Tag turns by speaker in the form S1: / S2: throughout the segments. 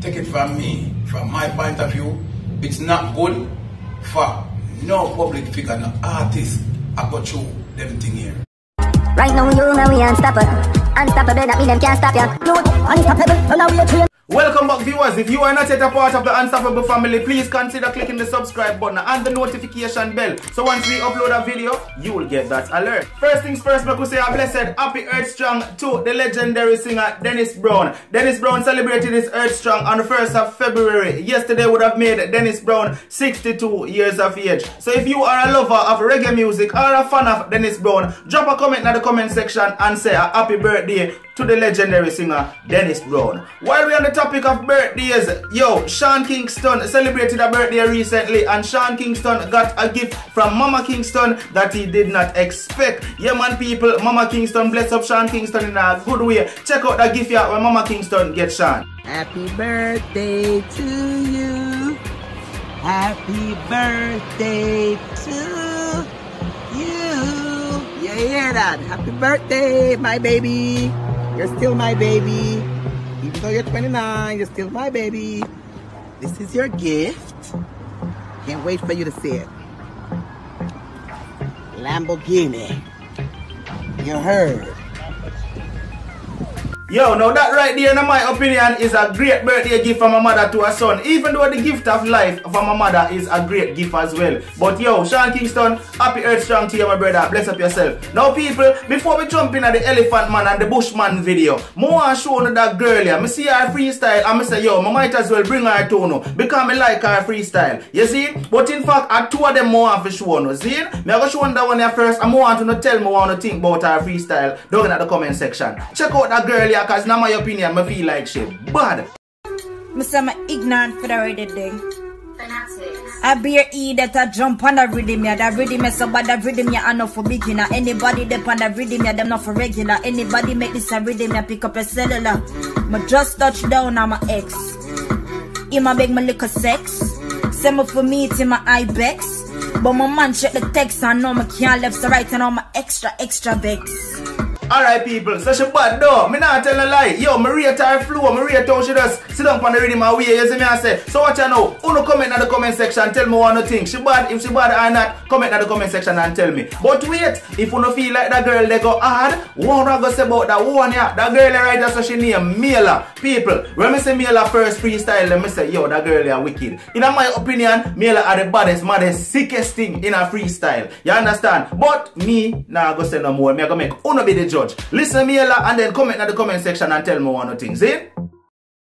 S1: take it from me, from my point of view, it's not good for no public figure, no artist, I go through everything here.
S2: Right now you and we unstoppable. Unstoppable, that mean them can't stop ya. No, unstoppable, so now we are trained.
S3: Welcome back, viewers. If you are not yet a part of the Unstoppable family, please consider clicking the subscribe button and the notification bell. So once we upload a video, you will get that alert. First things first, I could say a blessed happy Earth Strong to the legendary singer Dennis Brown. Dennis Brown celebrated his Earth Strong on the 1st of February. Yesterday would have made Dennis Brown 62 years of age. So if you are a lover of reggae music or a fan of Dennis Brown, drop a comment in the comment section and say a happy birthday to the legendary singer Dennis Brown. While we're on the topic of birthdays, yo, Sean Kingston celebrated a birthday recently, and Sean Kingston got a gift from Mama Kingston that he did not expect. Yeah man people, Mama Kingston bless up Sean Kingston in a good way. Check out the gift here when Mama Kingston gets Sean.
S4: Happy birthday to you. Happy birthday to you. You hear that? Happy birthday, my baby. You're still my baby. Even though you're 29, you're still my baby. This is your gift. Can't wait for you to see it. Lamborghini. You heard.
S3: Yo, now that right there, in my opinion, is a great birthday gift from a mother to a son. Even though the gift of life from a mother is a great gift as well. But yo, Sean Kingston, happy Earth Strong to you, my brother. Bless up yourself. Now people, before we jump in at the Elephant Man and the Bushman video, I want to show you that girl here. I see her freestyle and I say, yo, I might as well bring her to you because I like her freestyle. You see? But in fact, I two of them more have to show you. See? I'm going to show you that one here first. I want to tell me what you think about her freestyle down in the comment section. Check out that girl here. Because in my opinion, I feel like she bad.
S5: I'm ignorant for the ready thing. I bear E that I jump on the rhythm, yeah. The rhythm is so bad, the rhythm, yeah, I know for beginner. Anybody dip on the rhythm, yeah, them not for regular. Anybody make this a rhythm, yeah, pick up a cellular. I just touch down on my ex. He ma beg me look a sex. Send me for me to my ibex. But my man check the text and know me can't left to right and all my extra vex.
S3: Alright people, so she bad though. Me not tell a lie. Yo, me rate her flow, me rate how she just sit down on the rhythm and way, you see me I say. So what you know? Uno comment in the comment section, tell me what you think. She bad, if she bad or not, comment in the comment section and tell me. But wait, if you don't feel like that girl they go hard, what I go say about that one yeah? That girl right there, so she name Mela. People, when me say Mela first freestyle, let me say, yo, that girl is wicked. In my opinion, Mela are the baddest, maddest, sickest thing in a freestyle. You understand? But me, nah go say no more. Me I go make uno be the judge. Listen to Mela and then comment in the comment section and tell me one of things, eh?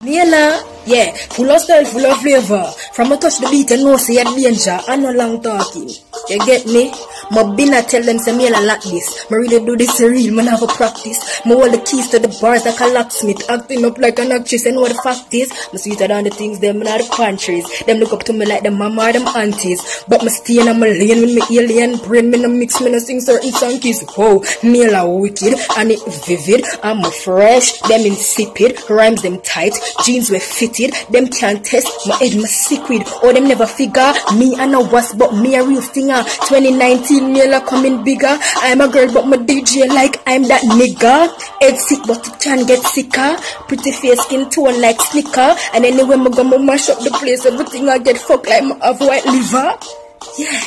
S6: Mela, yeah, full of style, full of flavor. From a touch the beat and no say a danger, and no long talking. You get me? My binna tell them say Mela like this. I really do this real, man have a practice. I hold the keys to the bars like a locksmith, acting up like an actress and what the fact is. I sweeter than the things them in the countries. Them look up to me like them mama or them aunties. But me stay in my lane with me alien brain. Me no mix, me no sing certain songs. Whoa, Mela wicked and it vivid. I'm fresh, them insipid, rhymes them tight. Jeans were fitted, them can't test. My head my sick with, or them never figure. Me and a was, but me a real stinger. 2019 Mela coming bigger. I'm a girl, but my DJ like I'm that nigga. Head sick, but it can get sicker. Pretty face, skin tone like slicker. And anyway, my gonna mash up the place. Everything I get fucked like my have white liver. Yeah.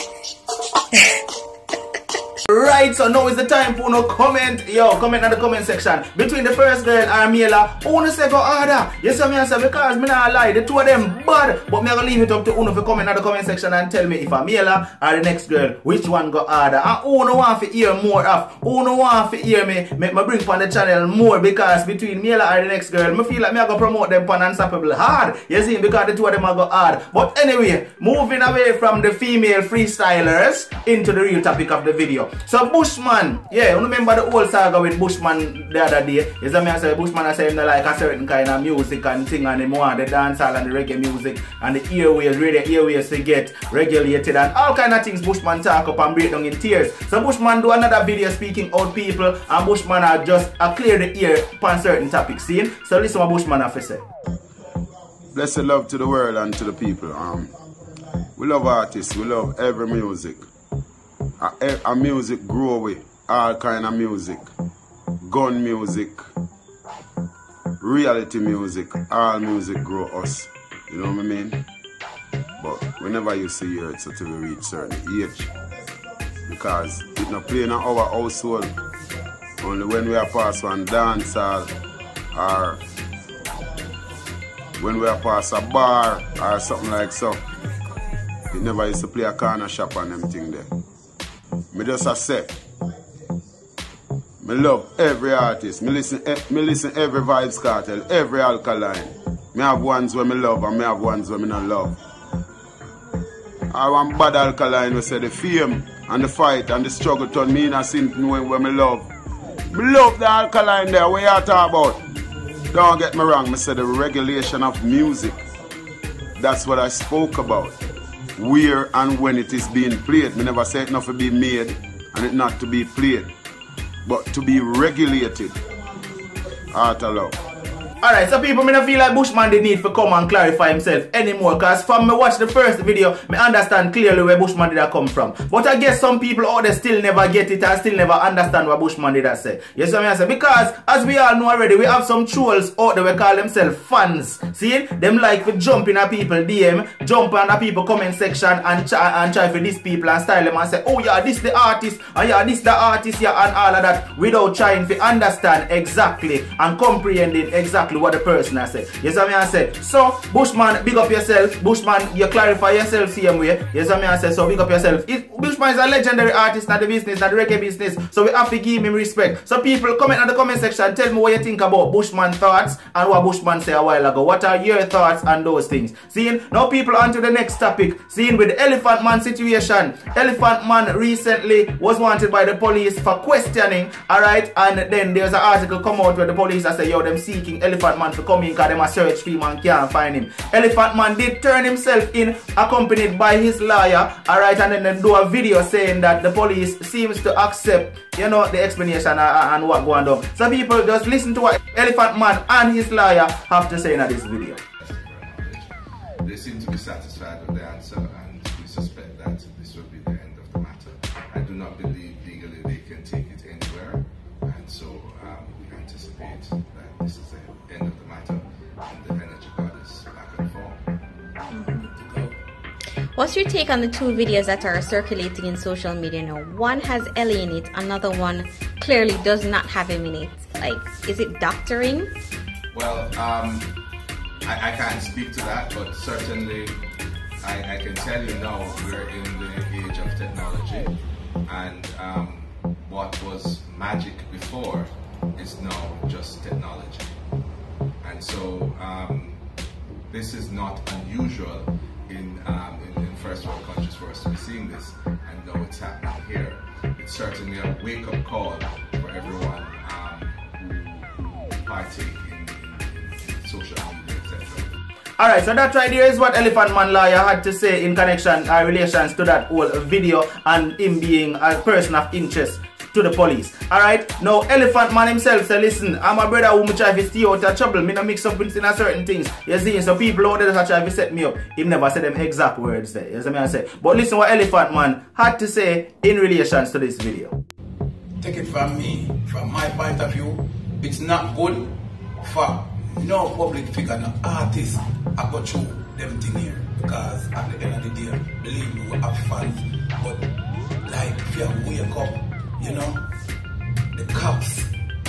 S3: Right, so now is the time for no comment. Yo, comment in the comment section. Between the first girl and Mela, who say go harder? Yes, I say because me not lie, the two of them bad. But me gonna leave it up to Uno to comment in the comment section and tell me if I'm Mela or the next girl, which one go harder. And Uno want to hear more of. Uno want to hear me make me bring on the channel more because between Mela or the next girl, me feel like me I go promote them on Unstoppable hard. You see, because the two of them are go hard. But anyway, moving away from the female freestylers into the real topic of the video. So Bushman, yeah, you remember the old saga with Bushman the other day? Yes, I say Bushman I say him like a certain kind of music and thing and him want the dancehall and the reggae music and the airways, radio airways to get regulated and all kind of things Bushman talk up and break down in tears. So Bushman do another video speaking out people and Bushman are just clear the ear upon certain topics, see? So listen what Bushman have to say.
S7: Blessed love to the world and to the people. We love artists, we love every music. Our music grow with all kind of music. Gun music, reality music, all music grow us. You know what I mean? But we never used to hear it until we reach certain age. Because it not play in our household. Only when we are past one dance hall or when we are past a bar or something like so. It never used to play a corner shop and them thing there. Me just a say, me love every artist. Me listen every Vibes Cartel, every Alkaline. Me have ones where me love and me have ones where me not love. I want bad Alkaline who say the fame and the fight and the struggle turn me in a sin where me love. Me love the Alkaline there, what you talk about? Don't get me wrong, me say the regulation of music. That's what I spoke about. Where and when it is being played. Me never say it not to be made and it not to be played. But to be regulated. Art of love.
S3: Alright, so people, me don't feel like Bushman did need to come and clarify himself anymore. Cause from me watch the first video, me understand clearly where Bushman did come from. But I guess some people out there still never get it and still never understand what Bushman did say. You see what I say? Because as we all know already, we have some trolls out there we call themselves fans. See? Them like to jump in a people DM, jump on a people comment section and try for these people and style them and say, oh yeah, this the artist, and yeah, this the artist, yeah, and all of that, without trying to understand exactly and comprehending exactly what the person has said. Yes, I say. So, Bushman, big up yourself. Bushman, you clarify yourself same way. Yes, I say. So, big up yourself. Bushman is a legendary artist in the business, in the reggae business. So, we have to give him respect. So, people, comment in the comment section. Tell me what you think about Bushman thoughts and what Bushman said a while ago. What are your thoughts on those things? Seeing, now people on to the next topic. Seeing with the Elephant Man situation. Elephant Man recently was wanted by the police for questioning. Alright, and then there's an article come out where the police say, yo, them seeking Elephant Man to come in because them a search for him and can't find him. Elephant Man did turn himself in, accompanied by his lawyer, alright, and then they do a video saying that the police seems to accept, you know, the explanation and what going on. So people just listen to what Elephant Man and his lawyer have to say in this video.
S8: They seem to be satisfied with the answer, and we suspect that this will be the end of the matter. I do not believe legally they can take it anywhere, and so we anticipate that this is the end of the matter, and the energy god is back and forth.
S9: What's your take on the two videos that are circulating in social media now? One has Ellie in it, another one clearly does not have him in it. Like, is it doctoring?
S8: Well, I can't speak to that, but certainly I can tell you now we're in the age of technology, and what was magic before is now just technology. And so this is not unusual in first world countries for us to be seeing this, and now it's happening here. It's certainly a wake-up call for everyone who partake in social media, etc.
S3: Alright, so that right there is what Elephant Man lawyer had to say in connection relations to that whole video and him being a person of interest to the police. Alright, now Elephant Man himself said, listen, I'm a brother who try to stay out of trouble. Me no mix up in certain things. You see, so people out there that try to set me up. He never said them exact words there. You see what I say? But listen what Elephant Man had to say in relations to this video.
S1: Take it from me, from my point of view, it's not good for no public figure, no artist, I go through them thing here. Because at the end of the day, believe me, we have fans. But like, if you wake up, you know, the cops,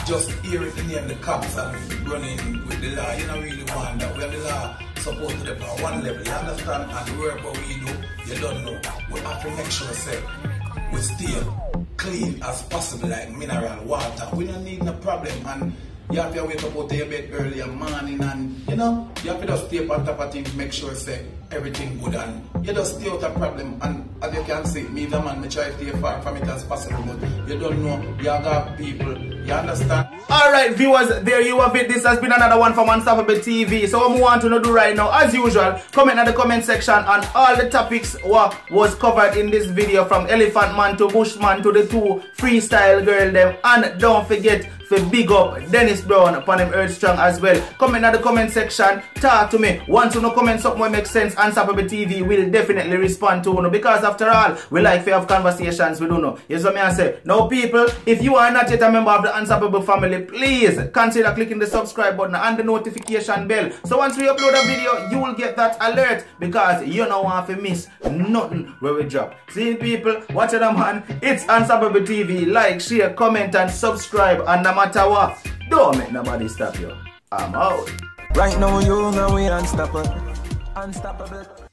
S1: just hear it in the name, the cops are running with the law. You don't really want that. We have the law supposed to be on one level, you understand? And the work what we do, you don't know. We have to make sure say, we stay clean as possible, like mineral water. We don't need no problem. And you have to wake up out of your bed early in the morning, and you know, you have to just stay on top of things, make sure say everything good, and you just stay out of problem. And as you can see, me the man, me try to stay far from it as possible, but you don't know, you got people, you understand?
S3: Alright viewers, there you have it. This has been another one from Unstoppable TV. So what we want to do right now, as usual, comment in the comment section on all the topics what was covered in this video, from Elephant Man to Bushman to the two freestyle girl them, and don't forget to big up Dennis Brown upon him Earth Strong as well. Comment in the comment section. Talk to me. Once you know comment something that makes sense, Unstoppable TV will definitely respond to you. Because after all, we like to have conversations with you. Yes, what I say. Now people, if you are not yet a member of the Unstoppable family, please consider clicking the subscribe button and the notification bell. So once we upload a video, you will get that alert because you don't want to miss nothing where we drop. See people, watch it man. It's Unstoppable TV. Like, share, comment and subscribe. And no matter what, don't make nobody stop you. I'm out.
S10: Right now you know we unstoppable. Unstoppable.